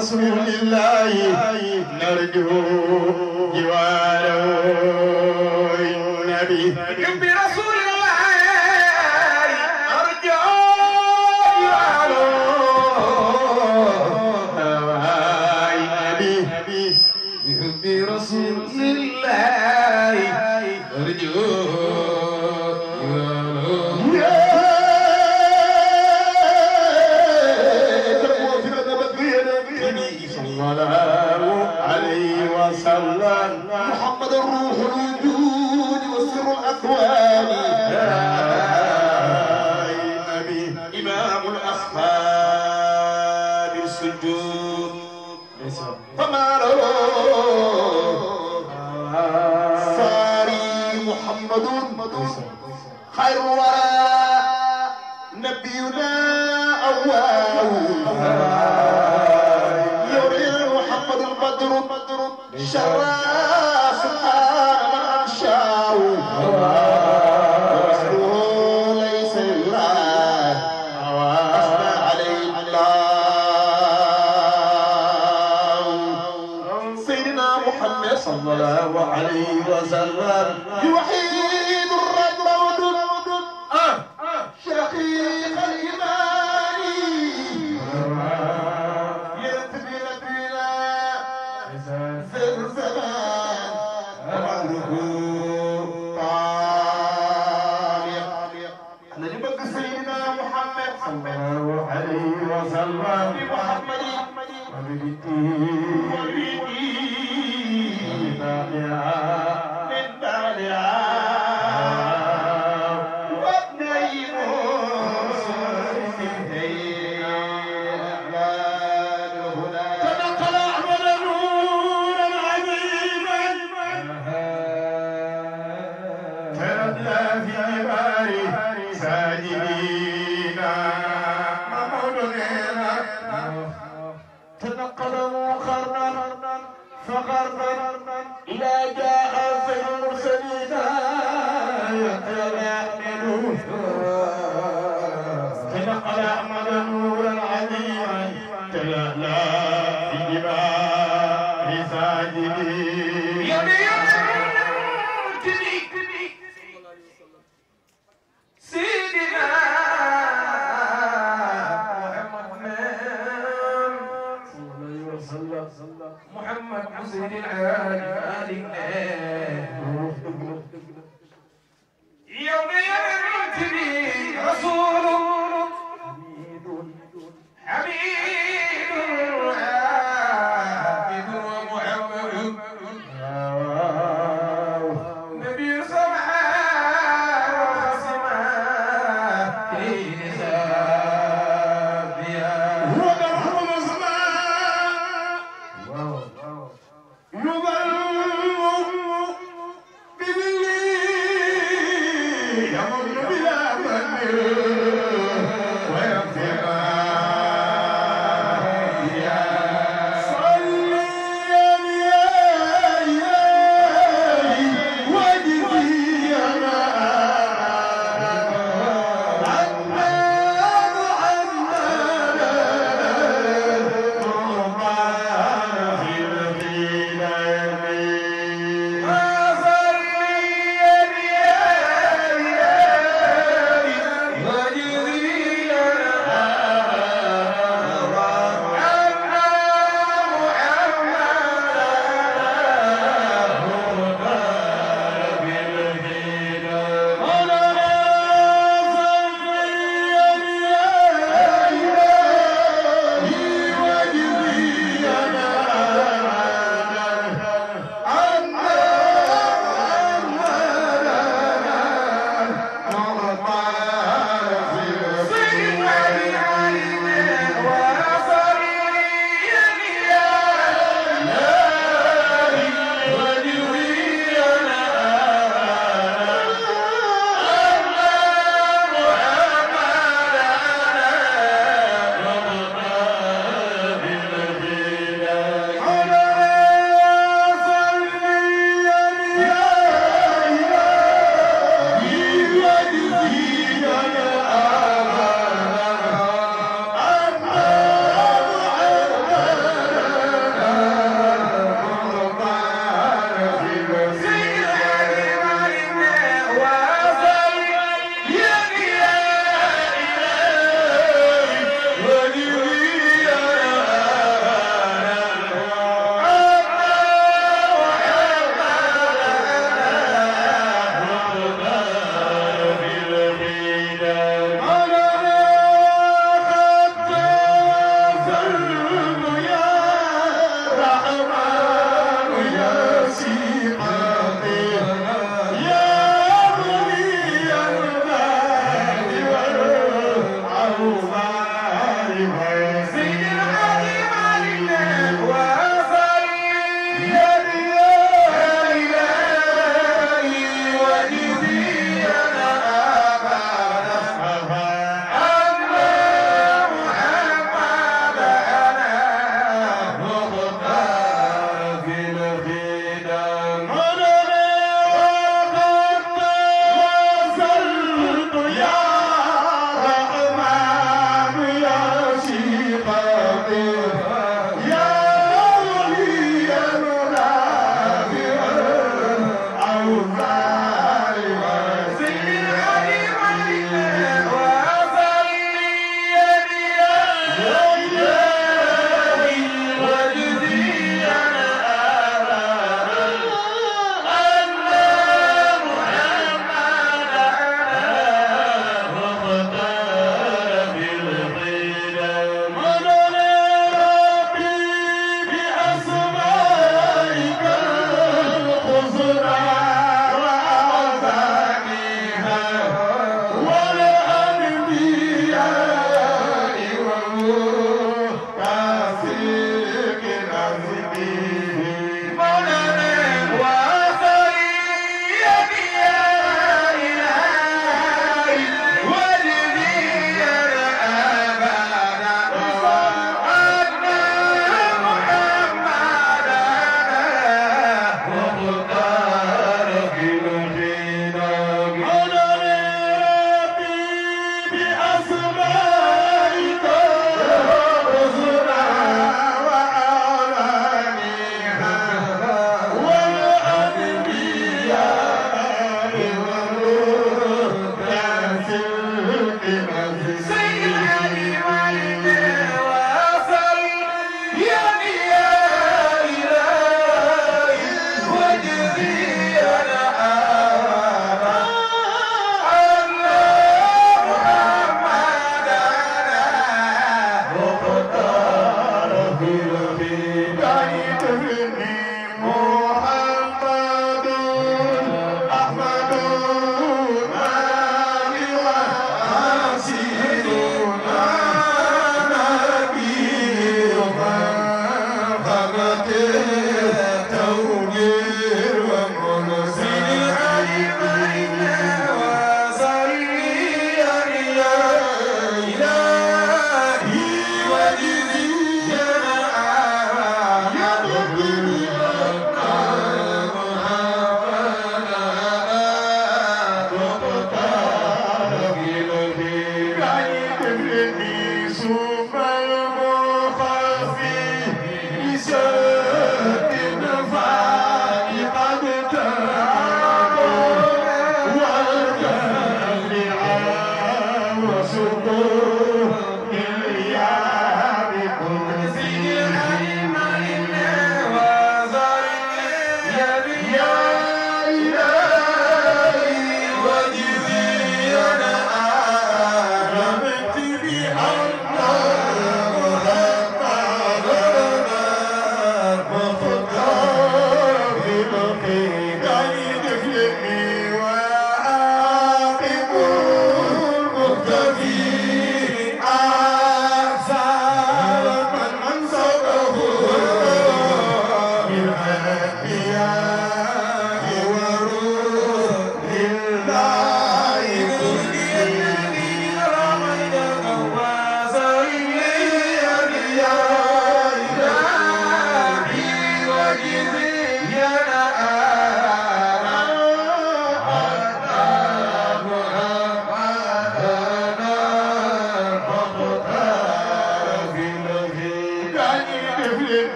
برسول الله نرجو جواره النبي برسول الله نرجو جواره النبي برسول الله نرجو محمد الروح الوجود وسر الأكوان إمام الأصحاب السجود فما له ساري محمد خير الورى نبينا أواه محمد البدر شرى سبحان من أنشاه ومثله ليس لله أثنى عليه الله سيدنا محمد صلى الله عليه وسلم يوحيد الرب شقيق الإيمان يرتبي نبينا زلزلان ومدره طالع أنا جبت سيدنا محمد صلى الله عليه وسلم بمحمد وببيته من دالها إذا جاء سيد المرسلين يتلأمنون تنقل أحمد نورا عظيما تلألأ في جبال ساجدين سيدنا محمد حسين العالي يوم يأتي رسول حميد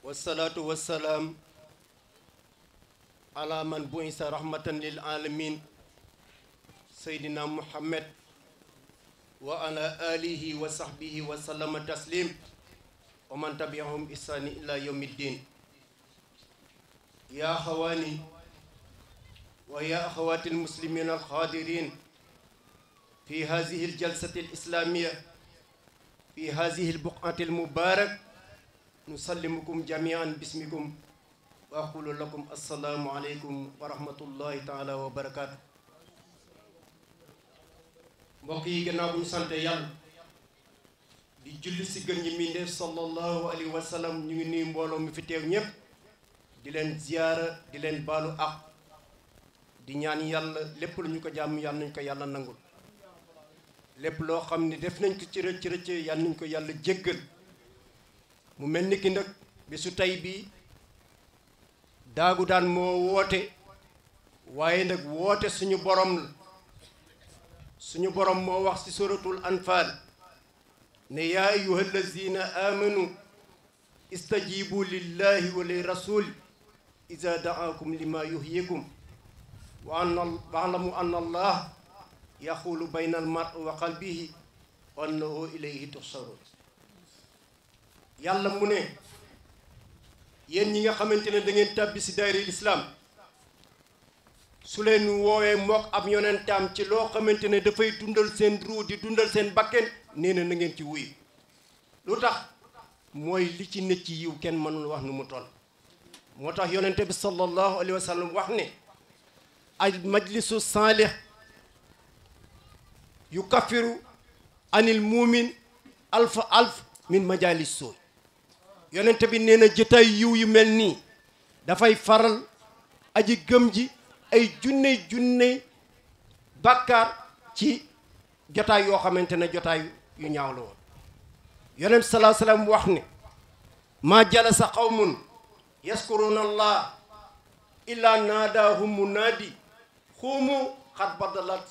wasalaatu wasalaam ala man bu'isa rahmatan lil alamin seydina muhammad wa ala alihi wa sahbihi wa sallama taslim wa man tabi'ahum ihsani ila yawmiddin ya xawaani wa ya axawati almuslimin alxaadirin fi hadihi aljalsati alislamia fi hadihi albuqati almubarak nusallimukum jamian bismikum wa aqulu lakum assalaamu aleykum wa rahmatullahi taala wa barakaatu. mbokk yi gannaaw bu ñu sante yàlla di julli si gën ñi mbindéef sallallahu alayhi wa sallam ñu ngi nuyu mbooloo mi fi teew ñépp di leen ziyaara di leen baalu ak di ñaan yàlla lépp lu ñu ko jàmm yàlla nañ ko yàlla nangul lépp loo xam ne def nañ ko ci rëcc rëcc yàlla nañ ko yàlla jéggal mu mel ni ki nag bésu tey bii daagu daan moo woote waaye nag woote suñu borom la suñu borom moo wax ci suratul anfal ne yaa ayyuha allazina amanu istajibu lillahi wa li rasuli iza daakum lima yuhyikum wa'lamu anna allah yaxulu bayna almar wa qalbihi wa annahu ilayhi tuhsarun. yàlla mu ne yéen ñi nga xamante ne da ngeen tàbbi si daayira lislaam su leen woowee mook ab yonentam ci loo xamante ne dafay dundal seen ruu di dundal seen bakken nee na ngeen ci wuyu. lu tax mooy li ci nekk ci yiw kenn mënul wax nu mu toll. moo tax yonente bi sallallahu alayhi wa sallam wax ne al majlisu saalih yukaffiru anil muumin alf min majalis sooy. yonente bi nee na jotaay yiw yu mel nii dafay faral aji gëm ji ay junne bàkkaar ci jotaay yoo xamante ne jotaay yu ñaaw la woon. yonent salaa salaam wax ne maa jalasa qawmun yaskuruna allah illa naadaahum munaadi xuumu xat badalat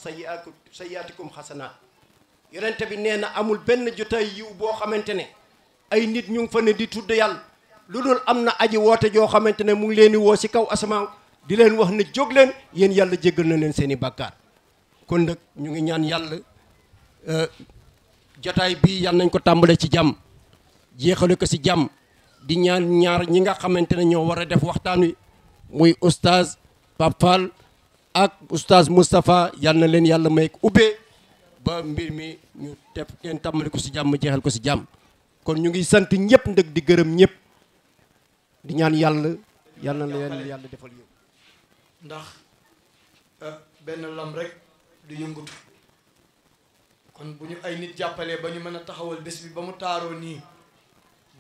sayyaatikum xasanaat. yonente bi nee na amul benn jotaay yiw boo xamante ne ay nit ñu ngi fa ne di tudd yàlla lu dul am na aji woote joo xamante ne mu ngi leen di woo ci kaw asamaan di leen wax ne jóg leen yéen yàlla jéggal na leen seeni bàkkaar. kon nag ñu ngi ñaan yàlla jotaay bii yal nañ ko tàmbale ci jàmm jeexale ko ci jàmm di ñaan ñaar ñi nga xamante ne ñoo war a def waxtaan wi muy oustaz Pape Fall ak oustaz Moustapha yal na leen yàlla may ubbee ba mbir mi ñu def ngeen tàmbale ko ci jàmm jeexal ko ci jàmm. kon ñu ngi sant ñëpp ndëg di gërëm ñëpp di ñaan yàlla na leen yàlla defal yow. ndax benn lam rek du yëngutu kon bu ñu ay nit jàppalee ba ñu mën a taxawal bés bi ba mu taaroo nii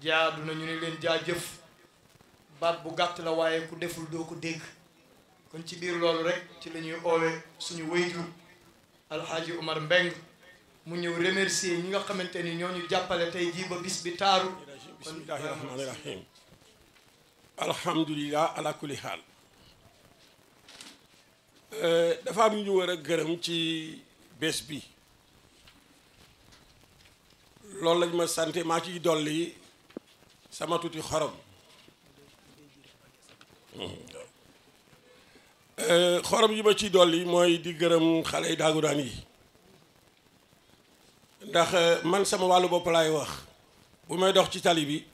jaadu na ñu ne leen jaajëf baat bu gàtt la waaye ku deful doo ko dégg. kon ci biir loolu rek ci la ñuy oowee suñu wayjur alxaaji Omar Mbeng mu ñëw remercier ñi nga xamante ni ñoo ñu jàppale tey jii ba bis bi taaru. bismillahi rahmaani rahim alhamdulilah ala kulli haal. dafa am ñu war a gërëm ci bés bi loolu lañ ma sante maa ciy dolli sama tuuti xorom. xorom yi ma ciy dolli mooy di gërëm xale yi daagudaan yi ndax man sama wàllu bopp laay wax bu may dox ci tali bi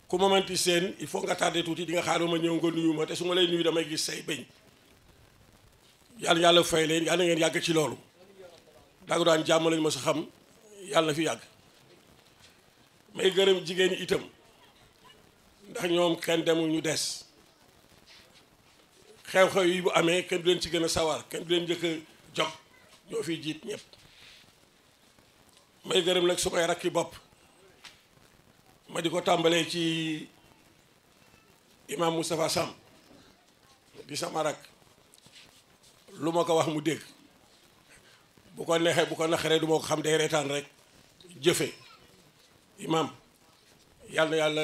ku ma manti seen il faut nga tardé tuuti di nga xaar ma ñëw nga nuyu ma te su ma lay nuyu damay gis say bëñ yàlla fay leen yàlla ngeen yàgg ci loolu daagudaan jàmm lañ ma sa xam yàlla na fi yàgg. may gërëm jigéen ñi itam ndax ñoom kenn demul ñu des xew-xew yi bu amee kenn du leen ci gën a sawar kenn du leen njëkk a jog ñoo fiy jiit ñëpp. may gërëm nag su may rakki bopp ma di ko tàmbalee ci imam Moustapha Sam di sama rak lu ma ko wax mu dégg bu ko neexee bu ko naxaree du ma ko xam day reetaan rek jëfe imam yàlla na yàlla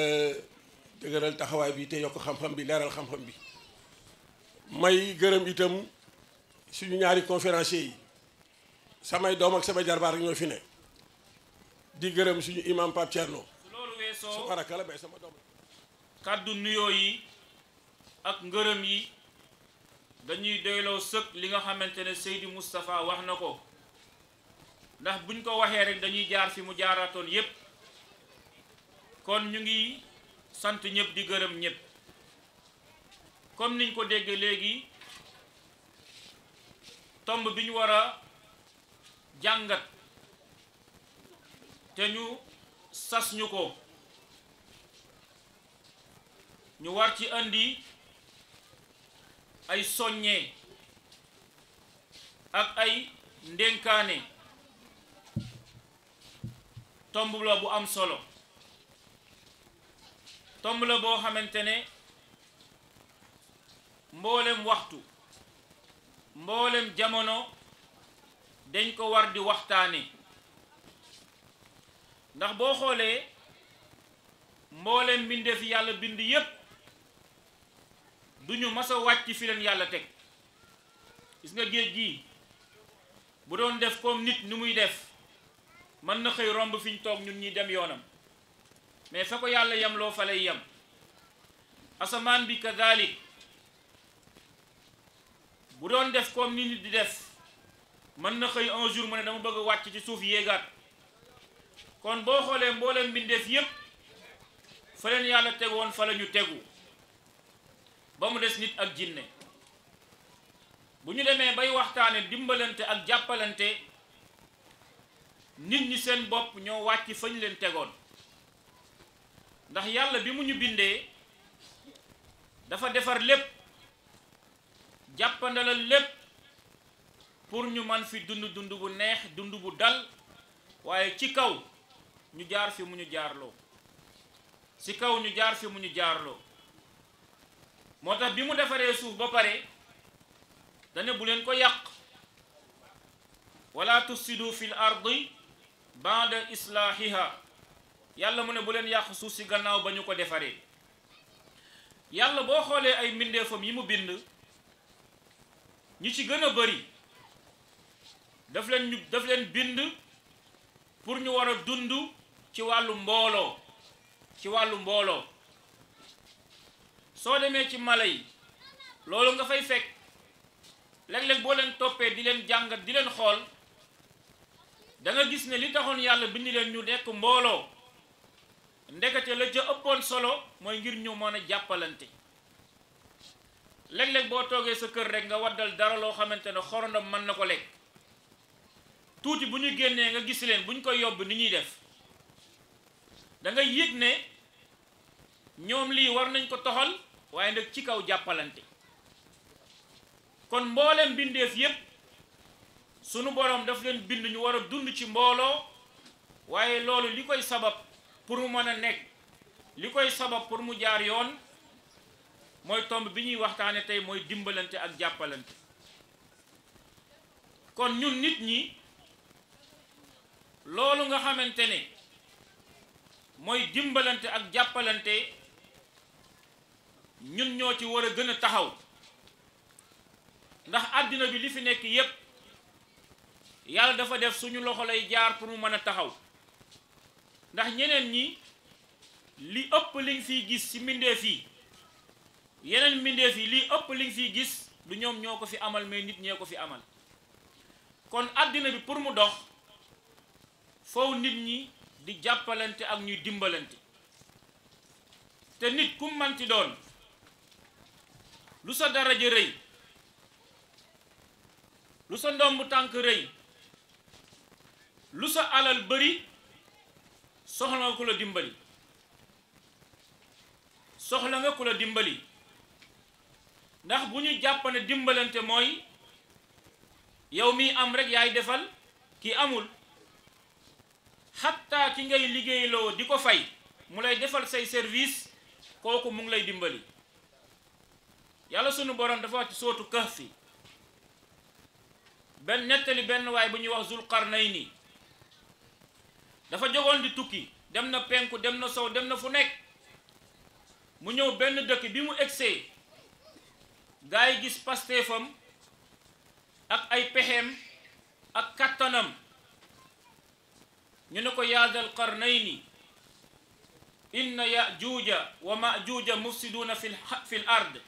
dëgëral taxawaay bi te yokk xam-xam bi leeral xam-xam bi. may gërëm itam suñu ñaari conférenciers yi samay doom ak samay jarbaar rek ñoo fi ne di gërëm suñu imam Pape Thierno. su loolu weesoo sama rakk la mais sama doom kàddu nuyoo yi ak ngërëm yi dañuy doyloo sëkk li nga xamante ne Seydi Moustapha wax na ko ndax buñ ko waxee rek dañuy jaar fi mu jaaratoon yépp kon ñu ngi sant ñëpp di gërëm ñëpp comme niñ ko déggee léegi tomb bi ñu war a jàngat te ñu sas ñu ko ñu war ci andi ay soññee ak ay ndénkaane tomb la bu am solo tomb la boo xamante ne mboolem waxtu mboolem jamono dañ ko war di waxtaane ndax boo xoolee mboolem mbindeef yàlla bind yépp duñu mas a wàcc fi leen yàlla teg gis nga géej gi bu doon def comme nit ni muy def mën na xëy romb fi ñu toog ñun ñi dem yoonam mais fa ko yàlla yem loo fa lay yem asamaan bi kadalik bu doon def comme ni nit di def mën na xëy un jour mu ne dama bëgg a wàcc ci suuf yéegaat kon boo xoolee mbooleem mbindeef yépp fa leen yàlla tegoon fa la ñu tegu ba mu des nit ak jinne bu ñu demee bay waxtaane dimbalante ak jàppalante nit ñi seen bopp ñoo wàcc fañ leen tegoon ndax yàlla bi mu ñu bindee dafa defar lépp jàppandalal lépp pour ñu man fi dund bu neex dund bu dal waaye ci kaw ñu jaar fi mu ñu jaarloo ci kaw ñu jaar fi mu ñu jaarloo moo tax bi mu defaree suuf ba pare dane bu leen ko yàq wala tufsidu fil ardi ba'da islahiha yàlla mu ne bu leen yàq suuf si gannaaw ba ñu ko defaree yàlla boo xoolee ay mbindeefam yi mu bind ñi ci gën a bari daf leen bind pour ñu war a dund ci wàllu mbooloo soo demee ci mala yi loolu nga fay fekk léeg-léeg boo leen toppee di leen jàngat di leen xool da nga gis ne li taxoon yàlla bind leen ñu nekk mbooloo ndekete la ca ëppoon solo mooy ngir ñu mën a jàppalante léeg-léeg boo toogee sa kër rek nga waddal dara loo xamante ne xorondom mën na ko lekk tuuti bu ñu génnee nga gis leen bu ñu koy yóbbu ni ñuy def da nga yëg ne ñoom lii war nañ ko toxal waaye nag ci kaw jàppalante kon mboolem bindeef yépp sunu boroom daf leen bind ñu war a dund ci mbooloo waaye loolu li koy sabab pour mu mën a nekk li koy sabab pour mu jaar yoon mooy tomb bi ñuy waxtaane tey mooy dimbalante ak jàppalante kon ñun nit ñi loolu nga xamante ne mooy dimbalante ak jàppalante ñun ñoo ci war a gën a taxaw ndax àddina bi li fi nekk yépp yàlla dafa def suñu loxo lay jaar pour mu mën a taxaw ndax ñeneen ñi li ëpp liñ fiy gis ci mbindeef yi yeneen mbindeef yi li ëpp liñ fiy gis du ñoom ñoo ko fi amal mais nit ñee ko fi amal kon àddina bi pour mu dox foofu nit ñi di jàppalante ak ñuy dimbalante te nit ku manti doon lu sa daraja rëy lu sa ndomb tànk rëy lu sa alal bari soxla nga ku la dimbali ndax bu ñu jàpp ne dimbalante mooy yow mi am rek yaay defal ki amul xatta ki ngay liggéeyloo di ko fay mu lay defal say service kooku mu ngi lay dimbali yàlla sunu borom dafa wax ci sootu Kahfi nettali benn waay bu ñuy wax Zulqarnayni dafa jogoon di tukki dem na penku dem na sow dem na fu nekk mu ñëw benn dëkk bi mu egsee gaa yi gis pasteefam ak ay pexeem ak kattanam ñu ne ko yaa Dal Qarnayni inna yajuuja wa majuuja mufsiduuna fi l ard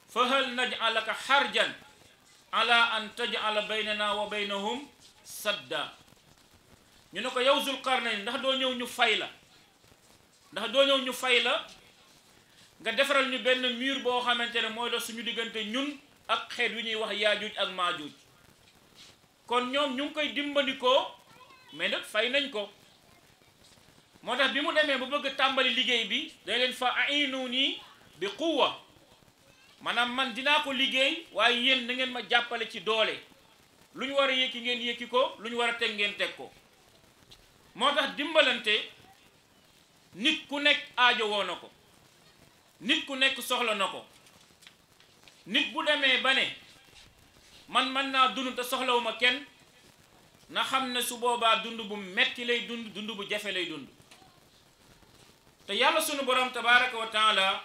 fa hal naj'alaka xarjan ala an taj'ala baynana wa baynahum sadda ñu ne ko yow Zulqarnayn ndax doo ñëw ñu fay la nga defaral ñu benn mur boo xamante ne mooy la suñu diggante ñun ak xeet wi ñuy wax yaajuuj ak maajuuj kon ñoom ñu ngi koy dimbandikoo mais nag fay nañ ko moo tax bi mu demee ba bëgg tàmbali liggéey bi day leen fa ainuni bi quwwa maanaam man dinaa ko liggéey waaye yéen na ngeen ma jàppale ci doole lu ñu war a yëkki ngeen yëkki ko lu ñu war a teg ngeen teg ko moo tax dimbalante nit ku nekk aajo woo na ko nit ku nekk soxla na ko nit bu demee ba ne man mën naa dund te soxlawuma kenn na xam ne su boobaa dund bu metti lay dund bu jafe lay dund te yàlla sunu borom tabaraka wa taala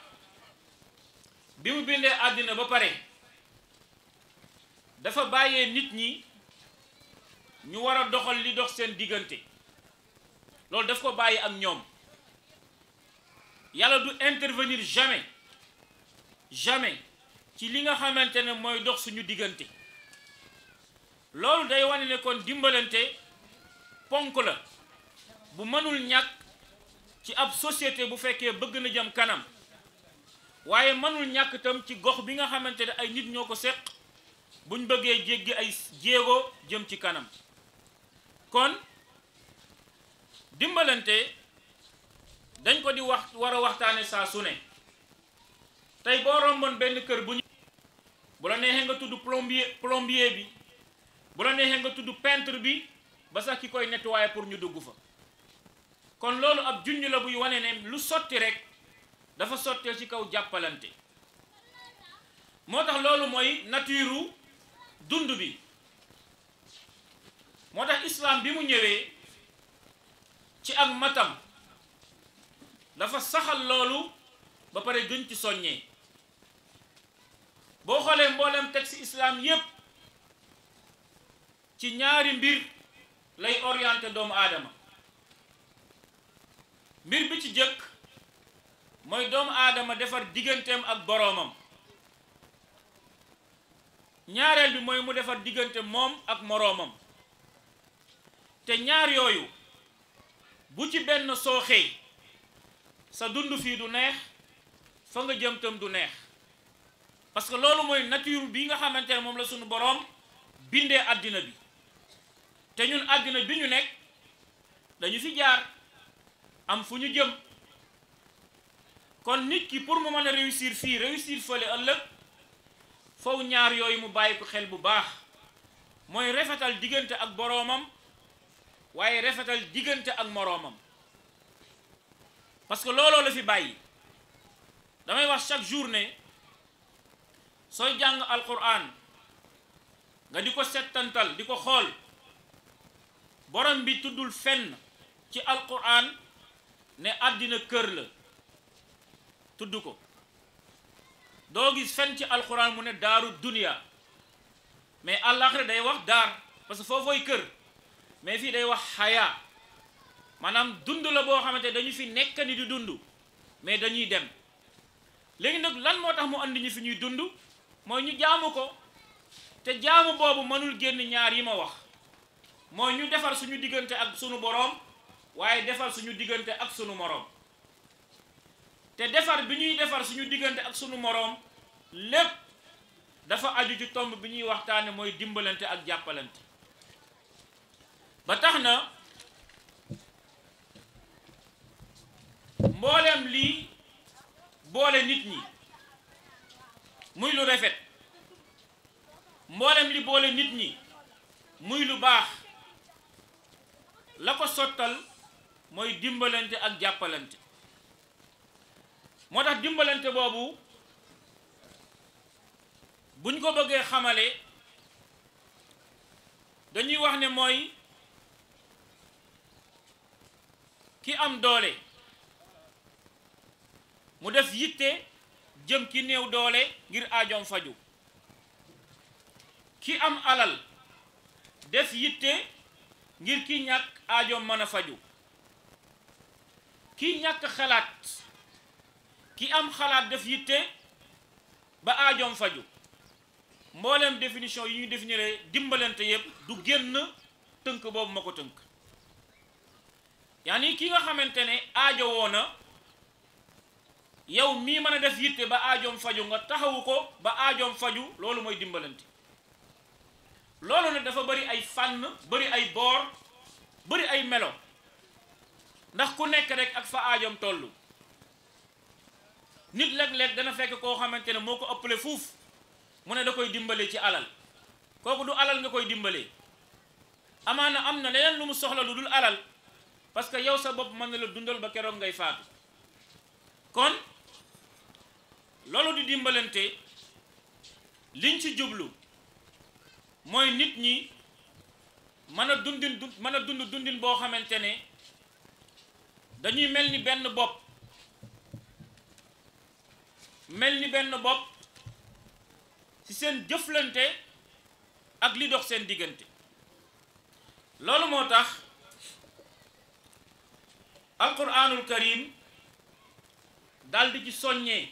bi mu bindee àddina ba pare dafa bàyyee nit ñi ñu war a doxal li dox seen diggante loolu daf ko bàyyi ak ñoom yàlla du intervenir jamais ci li nga xamante ne mooy dox suñu diggante loolu day wane ne kon dimbalante ponk la bu mënul ñàkk ci ab société bu fekkee bëgg na jëm kanam waaye mënul ñàkk itam ci gox bi nga xamante ne ay nit ñoo ko seq buñ bëggee jéggi ay jéego jëm ci kanam kon dimbalante dañ ko di war a waxtaane saa su ne tey boo romboon benn kër bu la neexee nga tudd plombier bi bu la neexee nga tudd peintre bi ba sax ki koy nettoyer pour ñu dugg fa kon loolu ab junj la buy wane ne lu sotti rek dafa sottee ci kaw jàppalante moo tax loolu mooy nature dund bi moo tax islam bi mu ñëwee ci ak matam dafa saxal loolu ba pare gën ci soññee boo xoolee mboolem texte islam yépp ci ñaari mbir lay orienté doomu aadama mbir bi ci jëkk mooy doomu aadama defar digganteem ak boroomam ñaareel bi mooy mu defar diggante moom ak moroomam te ñaar yooyu bu ci benn sooxee sa dund fii du neex fa nga jëm tam du neex parce que loolu mooy nature bi nga xamante ne moom la suñu boroom bindee àddina bi te ñun àddina bi ñu nekk dañu fi jaar am fu ñu jëm kon nit ki pour mu mën a réussir fii réussir fële ëllëg faw ñaar yooyu mu bàyyi ko xel bu baax mooy rafetal diggante ak boroomam waaye rafetal diggante ak moroomam parce que looloo la fi bàyyi damay wax chaque journée sooy jàng alquran nga di ko settantal di ko xool borom bi tuddul fenn ci alquran ne àddina kër la tudd ko doo gis fenn ci alquran mu ne daaru dunya mais àllaaxira day wax daar parce que foofooy kër mais fii day wax xayaa maanaam dund la boo xamante dañu fi nekk ni di dund mais dañuy dem léegi nag lan moo tax mu andi ñu fi ñuy dund mooy ñu jaamu ko te jaamu boobu mënul génn ñaar yi ma wax mooy ñu defar suñu diggante ak sunu boroom waaye defar suñu diggante ak sunu moroom te defar bi ñuy defar suñu diggante ak sunu moroom lépp dafa aju ci tomb bi ñuy waxtaane mooy dimbalante ak jàppalante ba tax na mbooleem lii boole nit ñi muy lu rafet mboolem li boole nit ñi muy lu baax la ko sottal mooy dimbalante ak jàppalante moo tax dimbalante boobu buñ ko bëggee xamale dañuy wax ne mooy ki am doole mu def yitte jëm ki néew doole ngir aajoom faju ki am alal def yitte ngir ki ñàkk aajoom mën a faju ki ñàkk xalaat ki am xalaat def yitte ba aajoom faju mboolem définition yi ñuy définir dimbalante yëpp du génn tënk boobu ma ko tënk yaani ki nga xamante ne aajo woona yow mii mën a def yitte ba aajoom faju nga taxawu ko ba aajoom faju loolu mooy dimbalante loolu nag dafa bari ay fànn bari ay boor bari ay melo ndax ku nekk rek ak fa aajoom tollu nit léeg-léeg dana fekk koo xamante ne moo ko ëppale fuuf mu ne da koy dimbale ci alal kooku du alal nga koy dimbalee amaana am na leneen lu mu soxla lu dul alal parce que yow sa bopp mën na la dundal ba keroog ngay faatu kon loolu di dimbalante liñ ci jublu mooy nit ñi mën a dund dundin boo xamante ne dañuy mel ni benn bopp ci seen jëflante ak li dox seen diggante loolu moo tax alquranul karim daldi ci soññee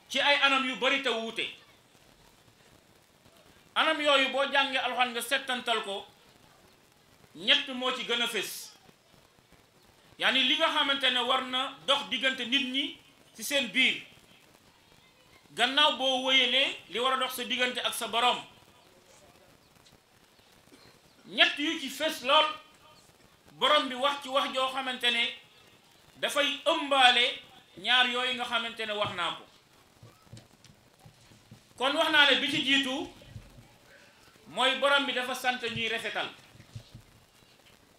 ci ay anam yu bari te wuute anam yooyu boo jàngee alxuraan nga settantal ko ñett moo ci gën a fés yaani li nga xamante ne war na dox diggante nit ñi ci seen biir gannaaw boo wéyalee li war a dox sa diggante ak sa borom ñett yu ci fés lool borom bi wax ci wax joo xamante ne dafay ëmbaale ñaar yooyu nga xamante ne wax naa ko kon wax naa ne bi ci jiitu mooy borom bi dafa sant ñuy rafetal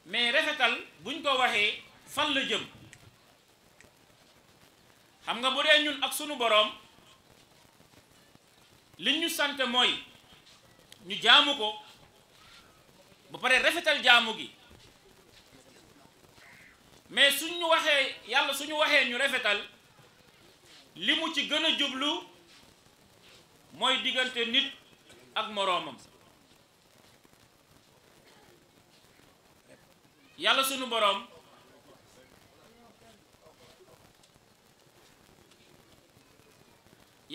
mais rafetal buñ ko waxee fan la jëm xam nga bu dee ñun ak sunu borom li ñu sant mooy ñu jaamu ko ba pare rafetal jaamu gi mais suñu waxee yàlla suñu waxee ñu rafetal li mu ci gën a jublu mooy diggante nit ak moroomam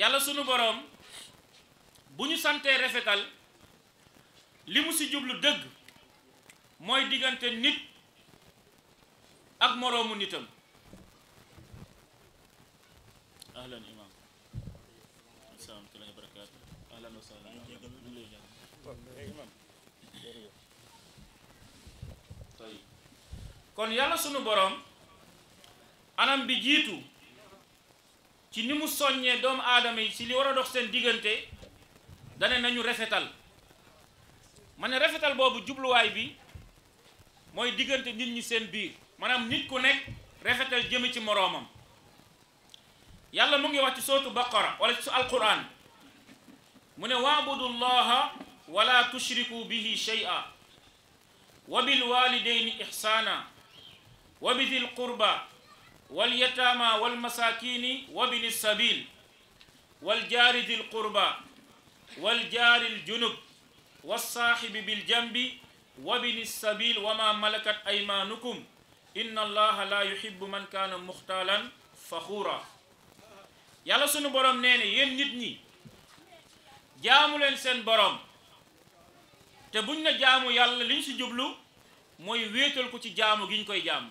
yàlla sunu boroom bu ñu santee rafetal li mu ci jublu dëgg mooy diggante nit ak moroomu nitam ahlan imam asalaamaaleykum wa barakaatu ahlan wa sahlan kon yàlla sunu boroom anam bi jiitu ci ni mu soññee doomu aadama yi ci li war a dox seen diggante dane nañu rafetal ma ne rafetal boobu jubluwaay bi mooy diggante nit ñi seen biir maanaam nit ku nekk rafetal jëme ci moroomam yàlla mu ngi wax ci sootu baqara wala ci alquran mu ne waabudu llaha wala tushriku bihi shay'a wa bil walidayni ihsana wa bidil qurba wal yatama wal masakini wa bini sabil wal jaari dil qurba wal jaaril junub wassaahibi bil jambi wa bini sabil wa ma malakat aymanukum inna allaha la yuhibbu man kaana muxtaalan faxuura yàlla sunu borom nee ne yéen nit ñi jaamu leen seen borom te buñ na jaamu yàlla liñ ci jublu mooy wéetal ko ci jaamu gi ñu koy jaamu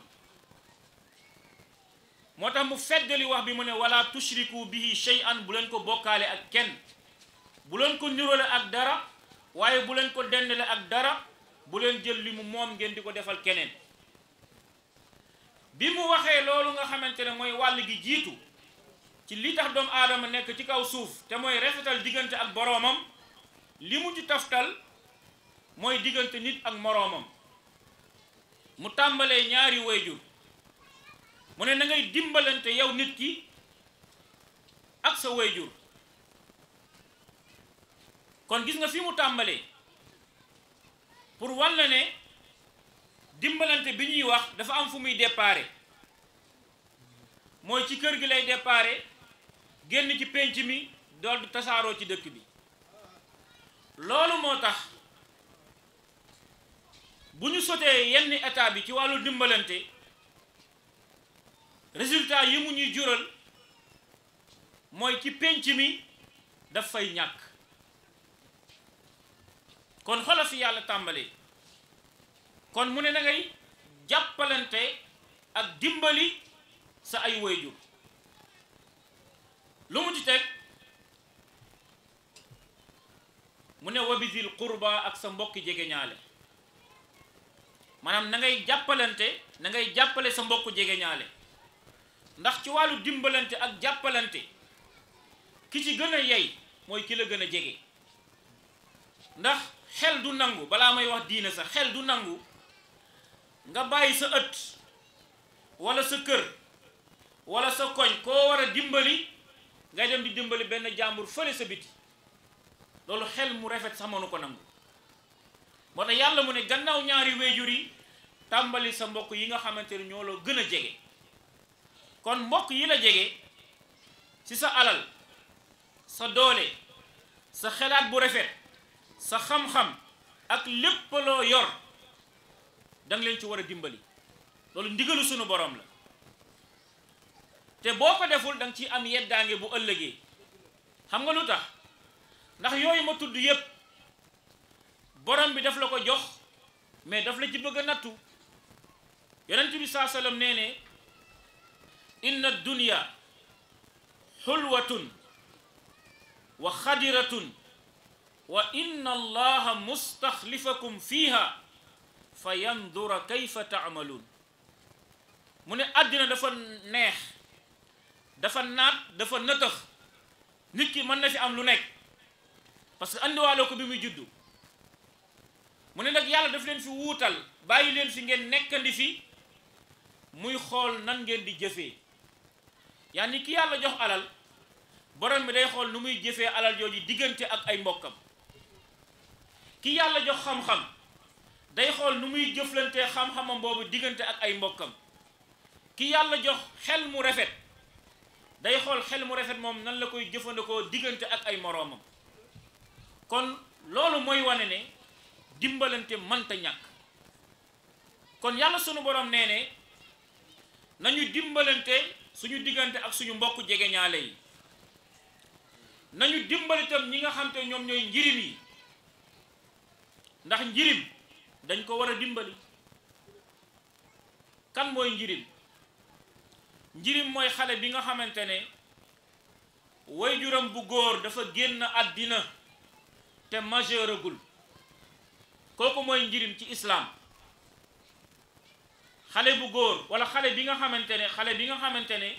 moo tax mu feddali wax bi mu ne wala tushriku bihi shay'an bu leen ko bokkaale ak kenn bu leen ko nirole ak dara waaye bu leen ko dendale ak dara bu leen jël li mu moom ngeen di ko defal keneen bi mu waxee loolu nga xamante ne mooy wàll gi jiitu ci li tax doomu aadama nekk ci kaw suuf te mooy rafetal diggante ak boroomam li mu ci taftal mooy diggante nit ak moroomam mu tàmbalee ñaari wayjur mu ne na ngay dimbalante yow nit ki ak sa wayjur kon gis nga fi mu tàmbalee pour walla ne dimbalante bi ñuy wax dafa am fu muy déparé mooy ci kër gi lay déparé génn ci pénc mi dool du tasaaroo ci dëkk bi loolu moo tax bu ñu sotee yenn état bi ci wàllu dimbalante résultat yi mu ñuy jural mooy ci pénc mi daf fay ñàkk kon xoolal fi yàlla tàmbalee kon mu ne na ngay jàppalante ak dimbali sa ay wayjur lu mu ci teg mu ne wabisil qurba ak sa mbokki jegeñaale maanaam na ngay jàppalante na ngay jàppale sa mbokku jegeñaale ndax ci wàllu dimbalante ak jàppalante ki ci gën a yey mooy ki la gën a jege ndax xel du nangu balaa may wax diine sax xel du nangu nga bàyyi sa ëtt wala sa kër wala sa koñ koo war a dimbali ngay dem di dimbali benn jàmbur fële sa biti loolu xel mu rafet sax mënu ko nangu moo tax yàlla mu ne gannaaw ñaari wéyjur yi tàmbali sa mbokk yi nga xamante ne ñoo la gën a jege kon mbokk yi la jege ci sa alal sa doole sa xelaat bu rafet sa xam-xam ak lépp loo yor danga leen ci war a dimbali loolu ndigalu sunu borom la te boo ko deful danga ci am yeddaange bu ëllëgee xam nga lu tax ndax yooyu ma tudd yépp borom bi daf la ko jox mais daf la ci bëgg a nattu yonent bi saa sallam nee ne inna dunya xulwatun wa xadiratun wa inna allaha mustaxlifakum fiiha fa yandura kayfa taamaluun mu ne àddina dafa neex dafa naat dafa nëtëx nit ki mën na fi am lu nekk parce que andiwaale ko bi muy juddu mu ne nag yàlla daf leen fi wuutal bàyyi leen fi ngeen nekkandi fi muy xool nan ngeen di jëfee yaa ni ki yàlla jox alal borom bi day xool nu muy jëfee alal jooju diggante ak ay mbokkam ki yàlla jox xam-xam day xool nu muy jëflantee xam-xamam boobu diggante ak ay mbokkam ki yàlla jox xel mu rafet day xool xel mu rafet moom nan la koy jëfandikoo diggante ak ay moroomam kon loolu mooy wane ne dimbalante mënta ñàkk kon yàlla sunu borom nee ne nañu dimbalante suñu diggante ak suñu mbokk jegeñaale yi nañu dimbali itam ñi nga xam te ñoom ñooy njirim yi ndax njirim dañ ko war a dimbali kan mooy njirim njirim mooy xale bi nga xamante ne waajuram bu góor dafa génn àddina te majeuragul kooku mooy njirim ci islaam xale bu góor wala xale bi nga xamante ne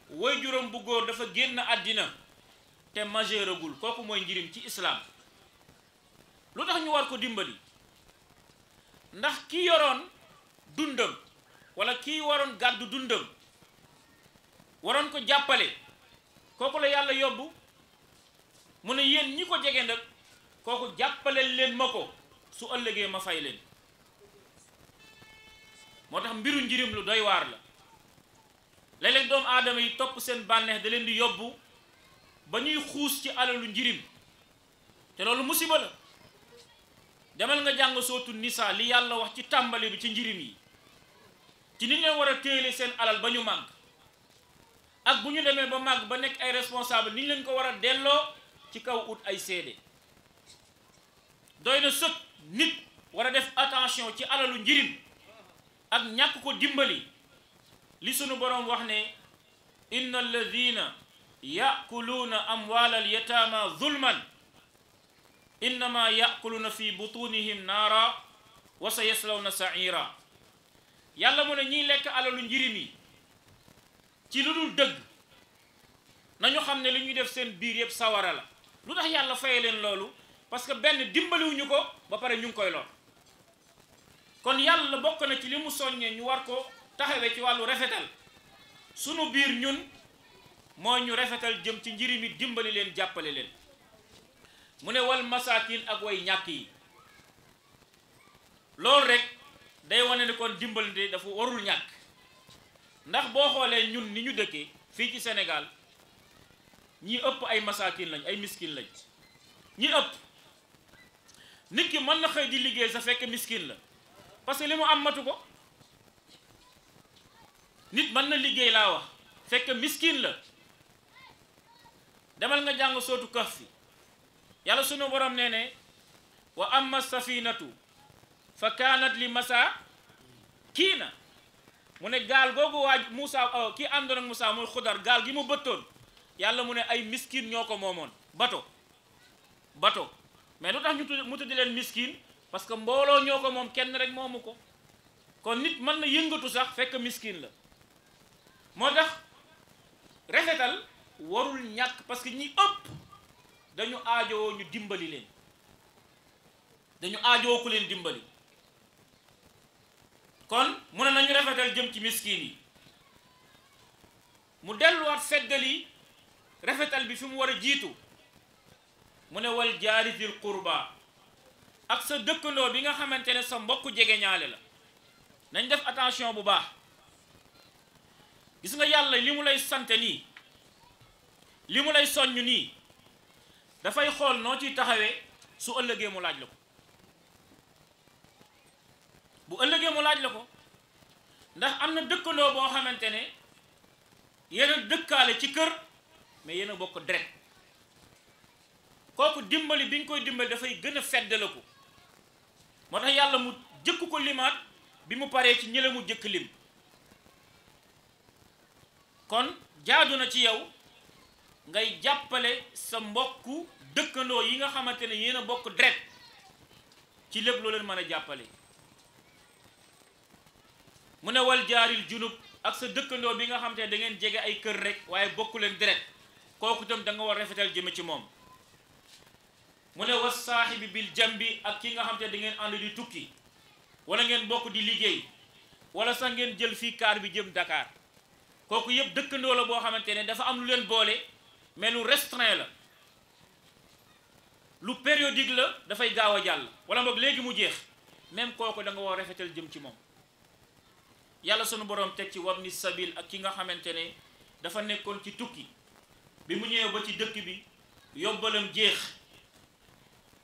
waajuram bu góor dafa génn àddina te majeuragul kooku mooy njirim ci islaam lu tax ñu war ko dimbali ndax ki yoroon dundam wala kii waroon gàddu dundam waroon ko jàppale kooku la yàlla yóbbu mu ne yéen ñi ko jege nag kooku jàppale leen ma ko su ëllëgee ma fay leen moo tax mbiru njirim lu doy waar la léeg-léeg doomu aadama yi topp seen bànneex da leen di yóbbu ba ñuy xuus ci alalu njirim te loolu musiba la demal nga jàng sootu Nisaa li yàlla wax ci tàmbali bi ci njirim yi ci ni leen war a téele seen alal ba ñu màgg ak bu ñu demee ba màgg ba nekk ay responsable ni ñu leen ko war a delloo ci kaw ut ay seede doy na sëkk nit war a def attention ci alalu njirim ak ñàkk ko dimbali li sunu boroom wax ne inna alladina yakuluuna amwaala alyataama zulman innama yakuluuna fi butunihim naara wa sa yaslawna saira yàlla mu ne ñiy lekk alalu njirim yi ci lu dul dëgg nañu xam ne li ñuy def seen biir yëpp sawara la lu tax yàlla faye leen loolu parce que benn dimbaliwuñu ko ba pare ñu ngi koy lor kon yàlla bokk na ci li mu soññee ñu war ko taxawee ci wàllu rafetal sunu biir ñun moo ñu rafetal jëm ci njirim yi dimbali leen jàppale leen mu ne wal masaakin ak way ñàkk yi loolu rek day wane ne kon dimbalante dafa warul ñàkk ndax boo xoolee ñun ni ñu dëkkee fii ci Sénégal ñi ëpp ay masaakin lañ ay miskin lañ ñi ëpp nit ki mën na xëy di liggéey sa fekk miskin la parce que li mu am matu ko nit mën na liggéey laa wax fekk miskin la demal nga jàng sootu Kahf fi yàlla sunu borom nee ne wa amma safinatu fa kaanat li masaakiina mu ne gaal googu waaj Moussa kii àndoon ak Moussa muy Xudar gaal gi mu bëttoon yàlla mu ne ay miskin ñoo ko moomoon bato mais lu tax mu tuddi leen miskin parce que mbooloo ñoo ko moom kenn rek moomu ko kon nit mën na yëngatu sax fekk miskin la moo tax rafetal warul ñàkk parce que ñi ëpp dañu aajowoo ñu dimbali leen dañu aajowoo ku leen dimbali kon mu ne nañu rafetal jëm ci miskin yi mu delluwaat feddali rafetal bi fi mu war a jiitu mu ne wal jaari dil qurba ak sa dëkkandoo bi nga xamante ne sa mbokk jege ñaale la nañ def attention bu baax gis nga yàlla li mu lay sante nii li mu lay soññ nii dafay xool noo ciy taxawee su ëllëgee mu laaj la ko bu ëllëgee mu laaj la ko ndax am na dëkkandoo boo xamante ne yéen a dëkkaale ci kër mais yéen a bokk deret kooku dimbali bi ñu koy dimbali dafay gën a feddale ko moo tax yàlla mu jëkk ko limaat bi mu paree ci ñële mu jëkk lim kon jaadu na ci yow ngay jàppale sa mbokku dëkkandoo yi nga xamante ne yéen a bokk deret ci lépp loo leen mën a jàppale mu ne wal jaaril junub ak sa dëkkandoo bi nga xamante ne da ngeen jege ay kër rek waaye bokku leen deret kooku itam da nga war rafetal jëme ci moom mu ne was saaxibi bil jambi ak ki nga xamante ne da ngeen ànd di tukki wala ngeen bokk di liggéey wala sax ngeen jël fii kaar bi jëm Dakar kooku yëpp dëkkandoo la boo xamante ne dafa am lu leen boole mais lu restreint la lu périodique la dafay gaaw a jàll wala boog léegi mu jeex même kooku da nga war rafetal jëm ci moom yàlla sunu borom teg ci wabni sabil ak ki nga xamante ne dafa nekkoon ci tukki bi mu ñëwee ba ci dëkk bi yóbbalam jeex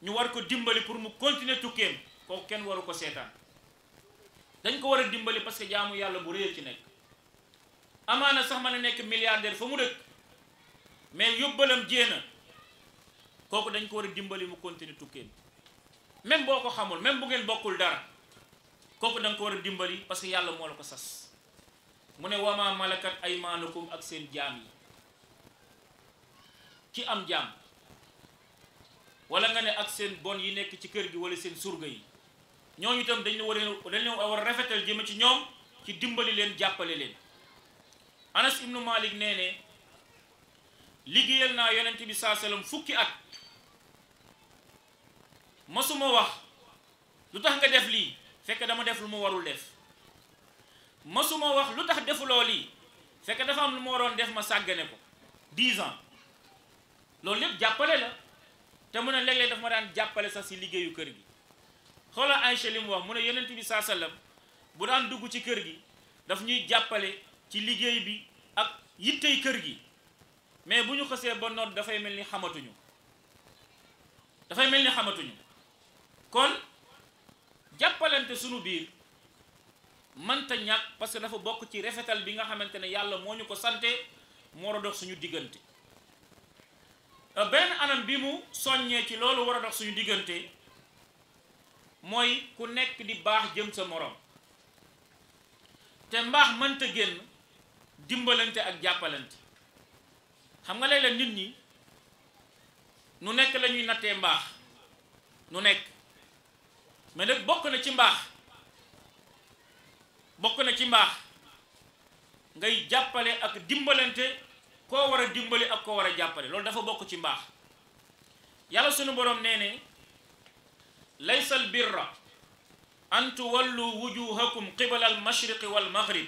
ñu war ko dimbali pour mu continuer tukkeem kooku kenn waru ko seetaan dañ ko war a dimbali parce que jaamu yàlla bu réer ci nekk amaana sax mën a nekk milliardaire fa mu dëkk mais yóbbalam jéena kooku dañ ko war a dimbali mu continuer tukkeem même boo ko xamul même bu ngeen bokkul dara kooku da nga ko war a dimbali parce que yàlla moo la ko sas mu ne wama malakat aymaanukum ak seen jaam yi ci am jaam wala nga ne ak seen bon yi nekk ci kër gi wala seen surga yi ñooñu itam dañ war a rafetal jëme ci ñoom ci dimbali leen jàppale leen Anas ibnu Malik nee ne liggéeyal naa yonent bi saa sallam fukki at masuma wax lu tax nga def lii fekk dama def lu ma warul def masuma wax lu tax defuloo lii fekk dafa am lu ma waroon def ma sàggane ko 10 ans loolu lépp jàppale la te mu ne léeg-léeg dafa ma daan jàppale sax si liggéeyu kër gi xoolal Aïcha li mu wax mu ne yonent bi saa sallam bu daan dugg ci kër gi daf ñuy jàppale ci liggéey bi ak yittey kër gi mais bu ñu xësee ba noot dafay mel ni xamatuñu kon jàppalante sunu biir mënta ñàkk parce que dafa bokk ci rafetal bi nga xamante ne yàlla moo ñu ko sante moo war a dox suñu diggante benn anam bi mu soññee ci loolu war a dox suñu diggante mooy ku nekk di baax jëm sa morom te mbaax mënta génn dimbalante ak jàppalante xam nga léeg-léeg nit ñi nu nekk la ñuy nattee mbaax nu nekk mais nag bokk na ci mbaax ngay jàppale ak dimbalante koo war a dimbali ak koo war a jàppale loolu dafa bokk ci mbaax yàlla sunu borom nee ne laysa al birra an tuwallu wujuhakum qibala al mashriqi wal maghrib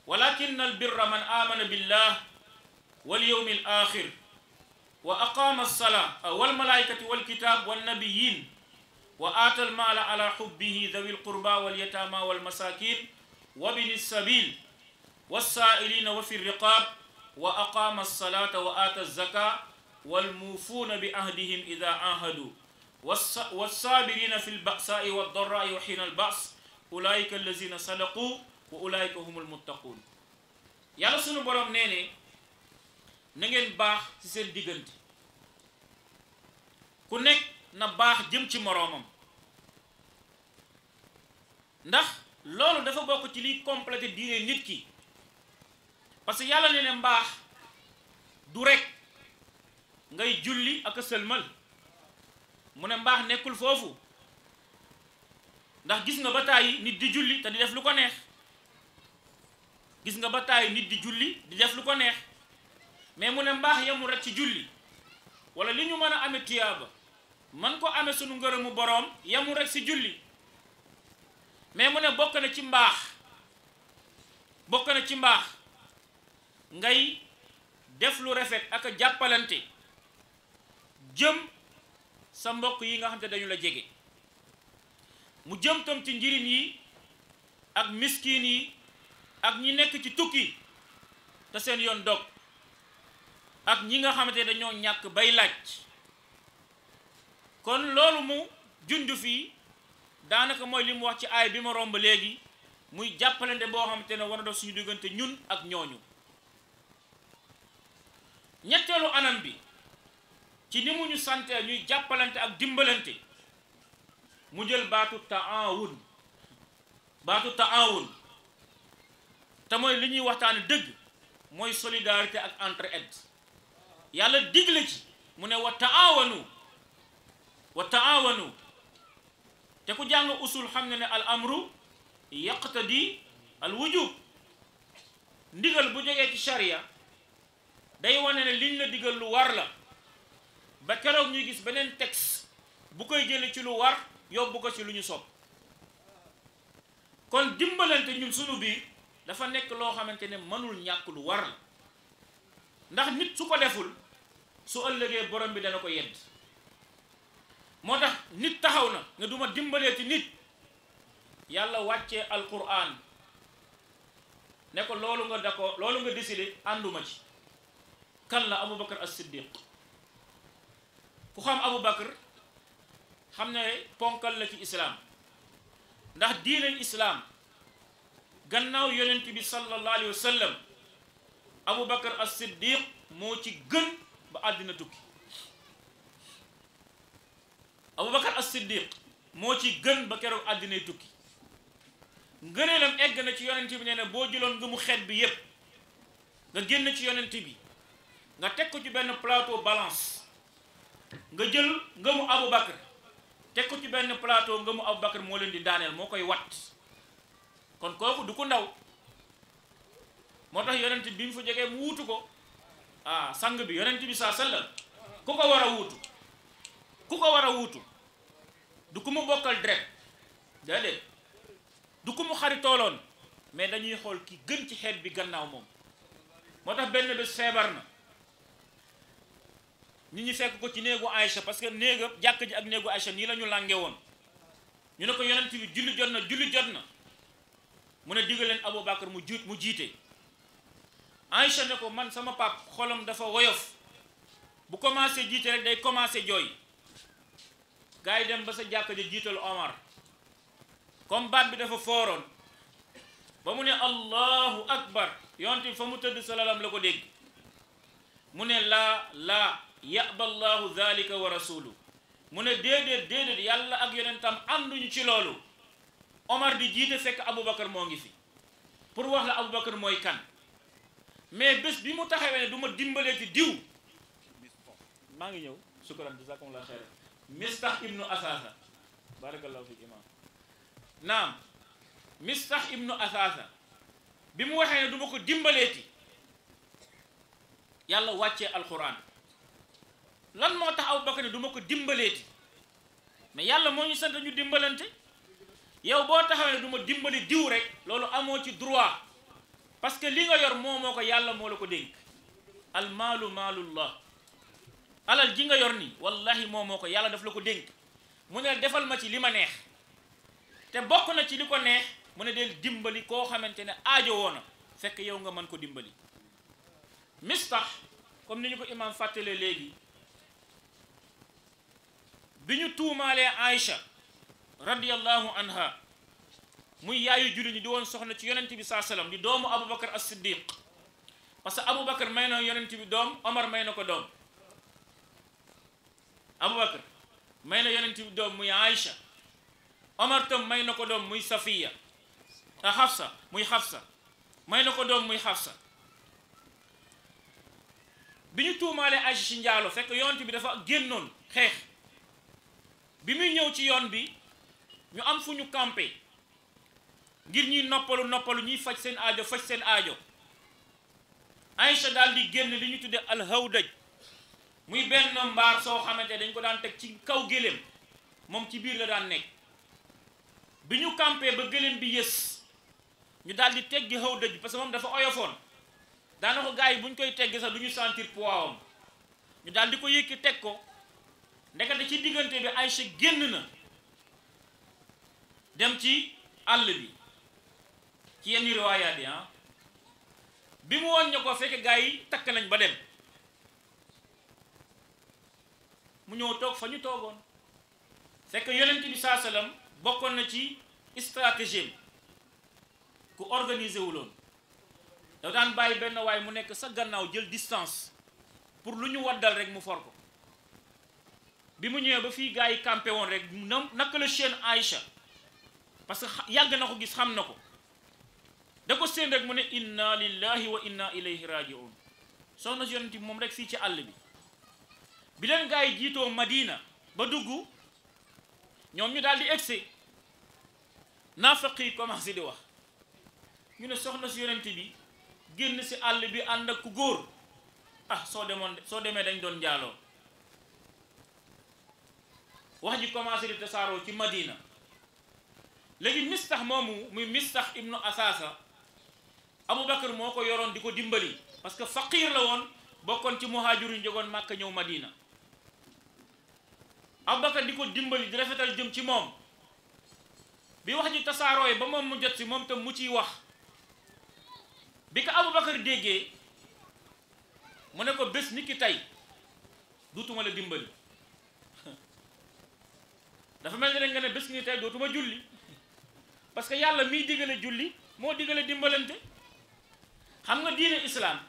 walakin al birra man amana billah wal yawmi al akhir wa aqama as-salata wal malaikati wal kitab wan nabiyyin wa aata al mala ala hubbihi dhawi al qurba wal yatama wal masakin wa bini sabil was sa'ilina wa fi riqab wa aqama as-salata wa aata az-zakata wal mufuna bi ahdihim idha ahadu والصابرين في البأساء والضراء وحين البأس أولئك الذين صدقوا وأولئك هم المتقون yàlla sunu borom nee ne na ngeen baax ci seen diggante ku nekk na baax jëm ci moroomam ndax loolu dafa bokk ci liy complété diine nit ki parce que yàlla nee ne mbaax du rek ngay julli ak a sëlmal mu ne mbaax nekkul foofu ndax gis nga ba tàyyi nit di julli te di def lu ko neex mais mu ne mbaax yemul rek ci julli wala li ñu mën a amee tuyaaba man ko amee sunu ngërëmu boroom yemul rek ci julli mais mu ne bokk na ci mbaax ngay def lu rafet ak jàppalante jëm sa mbokk yi nga xam te dañu la jege mu jëm tam ci njëriñ yi ak miskin yi ak ñi nekk ci tukki te seen yoon dog ak ñi nga xamante dañoo ñàkk bay laaj kon loolu mu junj fii daanaka mooy li mu wax ci aay bi ma romb léegi muy jàppalante boo xamante ne war na dox suñu diggante ñun ak ñooñu. ñetteelu anam bi ci ni mu ñu sante ñuy jàppalante ak dimbalante mu jël baatu taawun te mooy li ñuy waxtaane dëgg mooy solidarité ak entraide. yàlla digle ci mu ne wa taawanu te ku jàng usul xam ne ne al amru yaqtadi al wujub. ndigal bu jógee ci sharia day wane ne liñ la digal lu war la ba keroog ñuy gis beneen texte bu koy jële ci lu war yóbbu ko ci lu ñu sopp. kon dimbalante ñun sunu biir dafa nekk loo xamante ne mënul ñàkk lu war la ndax nit su ko deful su ëllëgee borom bi dana ko yedd. moo tax nit taxaw na nga duma dimbalee ci nit yàlla wàccee alquran ne ko loolu nga d'accord loolu nga décidé ànduma ci. kan la Aboubacar as-Siddiq ku xam Aboubacar xam ne ponkal la ci islaam ndax diinal islaam gannaaw yonent bi sallallahu alayhi wa sallam Aboubacar as-Siddiq moo ci gën ba àddina tukki. Aboubacar as-Siddiq moo ci gën ba keroog àddinay tukki. ngëneelam egg na ci yonent bi nee na boo jëloon ngëmu xeet bi yépp nga génn ci yonent bi nga teg ko ci benn plateau balance nga jël ngëmu Aboubacar teg ko ci benn plateau ngëmu Aboubacar moo leen di daaneel moo koy wat. kon kooku du ko ndaw moo tax yonent bi mu fa jógee mu wuutu ko sang bi yonent bi saa sallam ku ko war a wuutu du ku mu bokkal direct déedéet du ku mu xaritooloon mais dañuy xool ki gën ci xeet bi gannaaw moom. moo tax benn bés feebar na nit ñi fekk ko ci néegu Aïcha parce que jàkk ji ak néegu Aïcha nii la ñu lànge woon ñu ne ko yonent bi julli jot na mu ne digal leen Aboubacar mu jiite. Aïcha ne ko man sama pap xolam dafa woyof bu commencé jiite rek day commencé jooy. gaa yi dem ba sa jàkk ji jiital Omar comme baat bi dafa fooroon ba mu ne allahu akbar yonent bi fa mu tëdd salalam la ko dégg mu ne laa yaba allahu dhalika wa rasulu mu ne déedéet yàlla ak yonentam ànduñu ci loolu. Omar di jiite fekk Aboubacar moo ngi fi pour wax la Aboubacar mooy kan mais bés bi mu taxawee ne du ma dimbalee ci diw maa ngi ñëw sukran jazakumullah xeyran Mistah ibnu Asasa barakallahu fik imam naam Mistah ibnu Asasa bi mu waxee ne du ma ko dimbaleeti yàlla wàccee alquran lan moo tax Aboubacar ne du ma ko dimbaleeti mais yàlla moo ñu sant ñu dimbalante. yow boo taxawee ne du ma dimbali diw rek loolu amoo ci droit parce que li nga yor moo ko yàlla moo la ko dénk. al maalu maalullah alal ji nga yor nii wallahi moo ko yàlla daf la ko dénk mu ne defal ma ci li ma neex te bokk na ci li ko neex mu ne del dimbali koo xamante ne aajo woona fekk yow nga mën ko dimbali. Mistah comme ni ñu ko imam fàttalee léegi bi ñu tuumaalee Aïcha radiyallahu anha muy yaayu jullit ñi di woon soxna ci yonent bi saa sallam di doomu Aboubacar as-Siddiq parce que Aboubacar may na yonent bi doom Omar may na ko doom. Aboubacar may na yonent bi doom muy Aïcha Omar tam may na ko doom muy Safiya Hafsa may na ko doom muy Hafsa. bi ñu tuumaalee Aïcha ci njaalo fekk yonent bi dafa génnoon xeex bi muy ñëw ci yoon bi ñu am fu ñu campé ngir ñuy noppalu ñuy faj seen aajo Aïcha daal di génn li ñu tudde alhawdaj muy benn mbaar soo xamante dañ ko daan teg ci kaw gëléem moom ci biir la daan nekk bi ñu campé ba gëléem bi yës ñu daal di teggi hawdaj parce que moom dafa oyofoon daanaka gars yi bu ñu koy teggi sax du ñu sentir poids am ñu daal di ko yëkki teg ko ndekete ci diggante bi Aïcha génn na dem ci àll bi ci yenn riwaayaat yi bi mu woon ñu ko fekk gars yi takk nañ ba dem mu ñëw toog fa ñu toogoon fekk yonent bi saa sallam bokkoon na ci stratégie ku organisé wuloon da daan bàyyi benn waay mu nekk sa gannaaw jël distance pour lu ñu waddal rek mu for ko bi mu ñëwee ba fii gars yi campé woon rek naka la chaîne Aïcha parce que yàgg na ko gis xam na ko da ko seen rek mu ne inna lillahi wa inna ilayhi raji'un soxna si yonent bi moom rek fii ci àll bi leen gars yi jiitoo Madina ba dugg ñoom ñu daal di egsi naafaq yi commencé di wax ñu ne soxna si yonent bi génn si àll bi ànd ak ku góor ah soo demee dañ doon njaaloo wax ji commencé di tasaaroo ci Madina léegi Mistax moomu muy Mistax ibnu Asasa Aboubacar moo ko yoroon di ko dimbali parce que faqir la woon bokkoon ci muhaajir yu jógoon Màkka ñëw Madina Aboubacar di ko dimbali di rafetal jëm ci moom bi wax ji tasaaroo yi ba moom mu jot si moom tam mu ciy wax bi ko Aboubacar déggee mu ne ko bés ni ki tey duutuma la dimbali dafa mel ni rek nga ne bés ni tey dootuma julli parce que yàlla miy digale julli moo digale dimbalante xam nga diine islam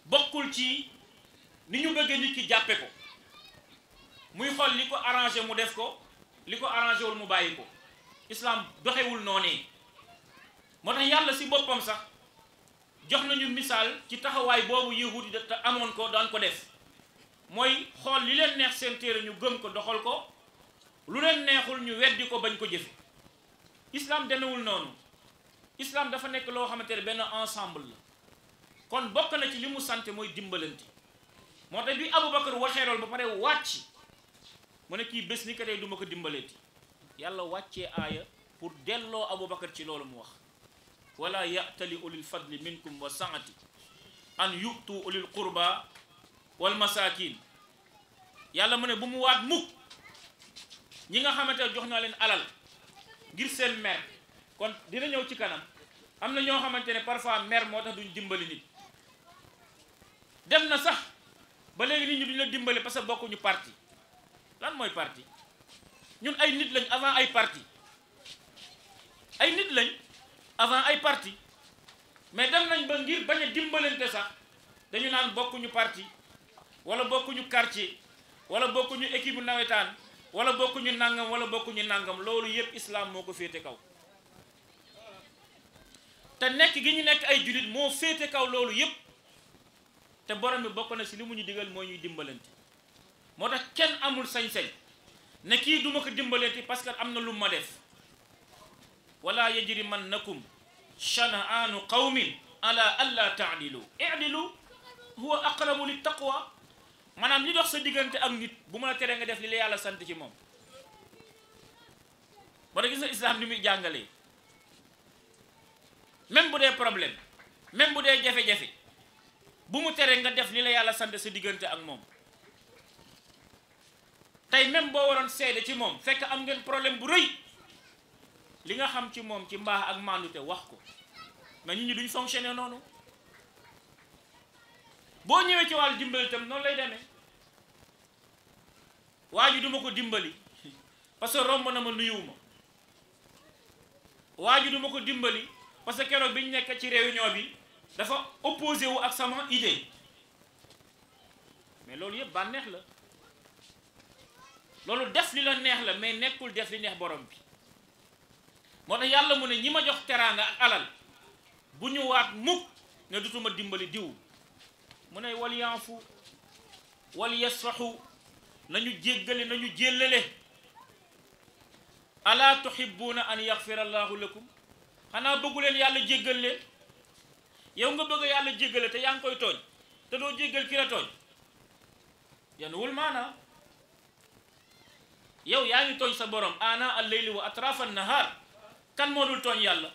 bokkul ci ni ñu bëggee nit ki jàppe ko muy xool li ko arrangé mu def ko li ko arrangé wul mu bàyyi ko islam doxewul noonee moo tax yàlla si boppam sax jox nañu misaal ci taxawaay boobu yahud yi te amoon ko daan ko def mooy xool li leen neex seen téere ñu gëm ko doxal ko lu leen neexul ñu weddi ko bañ ko jëfe islam demewul noonu islam dafa nekk loo xamante ne benn ensemble la kon bokk na ci li mu sant mooy dimbalante moo tax bi Aboubacar waxee lool ba pare wàcc mu ne kii bés ni ko tey du ma ko dimbaleeti yàlla wàccee aaya pour delloo Aboubacar ci loolu mu wax wala ya'tali ulil fadli minkum wa saati an yu'tu ulil qurba wal masakin yàlla mu ne bu mu waat mukk ñi nga xamante ne jox naa leen alal ngir seen mer kon dina ñëw ci kanam am na ñoo xamante ne parfois mer moo tax duñ dimbali nit dem na sax ba léegi nit ñi duñ la dimbali parce que bokkuñu parti lan mooy parti ñun ay nit lañ avant ay parti ay nit lañ avant ay parti mais dem nañ ba ngir bañ a dimbalante sax dañu naan bokkuñu parti wala bokkuñu quartier wala bokkuñu équipe nawetaan wala bokkuñu nangam wala bokkuñu nangam loolu yëpp islam moo ko féete kaw te nekk gi ñu nekk ay julit moo féete kaw loolu yëpp te borom bi bokk na si li mu ñu digal mooy ñuy dimbalante moo tax kenn amul sañ-sañ ne kii duma ko dimbalante parce que am na lu ma def wala yajrimannakum shana'aanu qawmin ala alla ta'dilu i'dilu huwa aqrabu lit taqwa maanaam li dox sa diggante ak nit bu mën a tere nga def li la yàlla sant ci moom ba da gis na islam ni muy jàngalee même bu dee problème même bu dee jafe-jafe bu mu tere nga def li la yàlla sant sa diggante ak moom tey même boo waroon seede ci moom fekk am ngeen problème bu rëy li nga xam ci moom ci mbaax ak maandute wax ko mais nit ñi duñ fonctionner noonu boo ñëwee ci wàllu dimbali itam noonu lay demee waa ji duma ko dimbali parce que romb na ma nuyuwuma waa ji duma ko dimbali parce que keroog bi ñu nekk ci réunion bi dafa opposé wu ak sama idée mais loolu yëpp bànneex la loolu def li la neex la mais nekkul def li neex borom bi moo tax yàlla mu ne ñi ma jox teraanga ak alal bu ñu waat mukk ne dutuma dimbali diw mu ne wal yanfu wal yasfahu nañu jéggale nañu jéllale ala tuhibbuna an yaghfira allahu lakum xanaa bëggu leen yàlla jéggal leen yow nga bëgg yàlla jéggale te yaa ngi koy tooñ te doo jéggal ki la tooñ yanuwul maana yow yaa ngi tooñ sa borom ana al-layli wa atrafa an-nahar kan moo dul tooñ yàlla